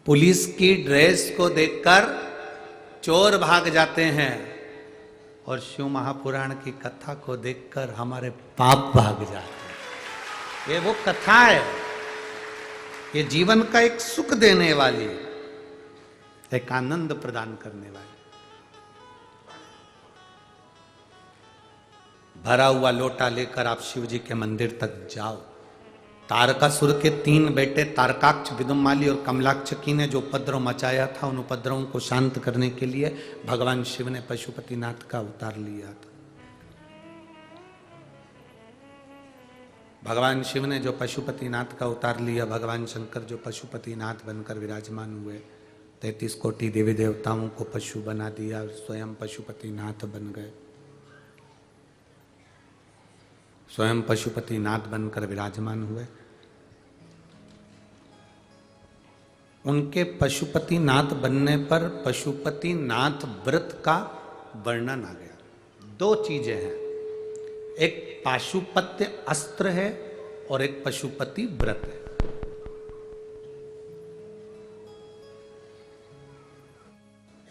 Police की dress को देखकर चोर भाग जाते हैं और शिव महापुराण की कथा को देखकर हमारे पाप भाग जाते हैं। ये वो कथा है, ये जीवन का एक सुख देने वाली, एक आनंद प्रदान करने वाली। भरा हुआ लोटा लेकर आप शिव जी के मंदिर तक जाओ। तारकासुर के 3 बेटे तारकाक्ष, विदुमाली और कमलाक्षकी ने जो उपद्रव मचाया था, उन उपद्रवों को शांत करने के लिए भगवान शिव ने पशुपतिनाथ का अवतार लिया था। भगवान शिव ने जो पशुपतिनाथ का अवतार लिया, भगवान शंकर जो पशुपतिनाथ बनकर विराजमान हुए, 33 कोटि देवी देवताओं को पशु बना दिया और स्वयं पशुपतिनाथ बन गए। स्वयं पशुपतिनाथ बनकर विराजमान हुए। उनके पशुपतिनाथ बनने पर पशुपतिनाथ व्रत का वर्णन आ गया। 2 चीजें हैं, एक पाशुपत्य अस्त्र है और एक पशुपति व्रत है।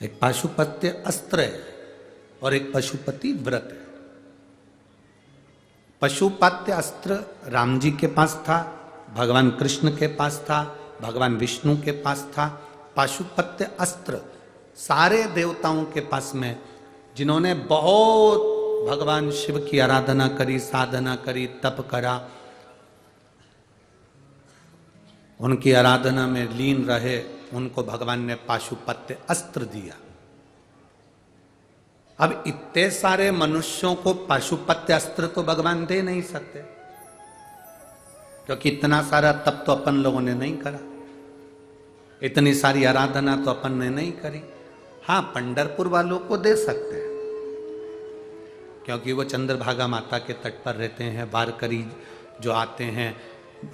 एक पाशुपत्य अस्त्र है और एक पशुपति व्रत है। पशुपत्य अस्त्र राम जी के पास था, भगवान कृष्ण के पास था, भगवान विष्णु के पास था। पशुपत्य अस्त्र सारे देवताओं के पास में, जिन्होंने बहुत भगवान शिव की आराधना करी, साधना करी, तप करा, उनकी आराधना में लीन रहे, उनको भगवान ने पाशुपत्य अस्त्र दिया। अब इतने सारे मनुष्यों को पाशुपत्य अस्त्र तो भगवान दे नहीं सकते, क्योंकि इतना सारा तप तो अपन लोगों ने नहीं करा, इतनी सारी आराधना तो अपन ने नहीं करी। हाँ, पंढरपुर वालों को दे सकते हैं, क्योंकि वो चंद्रभागा माता के तट पर रहते हैं। वारकरी जो आते हैं,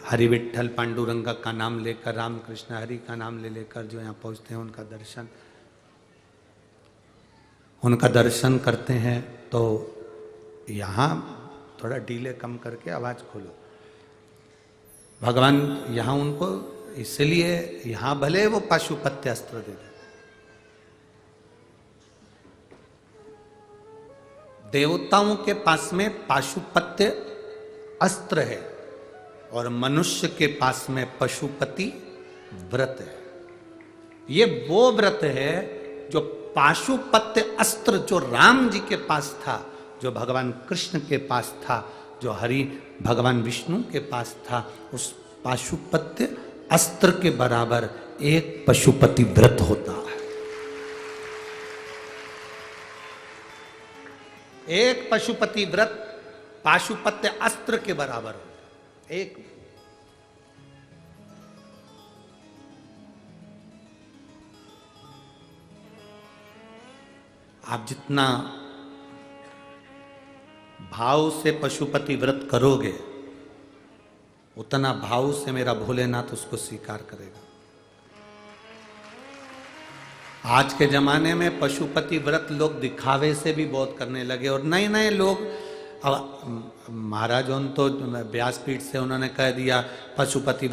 हरि विठ्ठल पांडुरंगा का नाम लेकर, राम कृष्ण हरि का नाम ले लेकर जो यहाँ पहुँचते हैं, उनका दर्शन करते हैं। तो यहाँ थोड़ा डीले कम करके आवाज खोलो। भगवान यहाँ उनको इसलिए, यहाँ भले वो पाशुपत्य अस्त्र दे दे, देवताओं के पास में पाशुपत्य अस्त्र है और मनुष्य के पास में पशुपति व्रत है। ये वो व्रत है जो पाशुपत्य अस्त्र जो राम जी के पास था, जो भगवान कृष्ण के पास था, जो हरि भगवान विष्णु के पास था, उस पाशुपत्य अस्त्र के बराबर एक पशुपति व्रत होता है। एक पशुपति व्रत पाशुपत्य अस्त्र के बराबर होता है। एक आप जितना भाव से पशुपति व्रत करोगे, उतना भाव से मेरा भोलेनाथ उसको स्वीकार करेगा। आज के जमाने में पशुपति व्रत लोग दिखावे से भी बहुत करने लगे, और नए नए लोग, अब महाराज तो व्यासपीठ से उन्होंने कह दिया पशुपति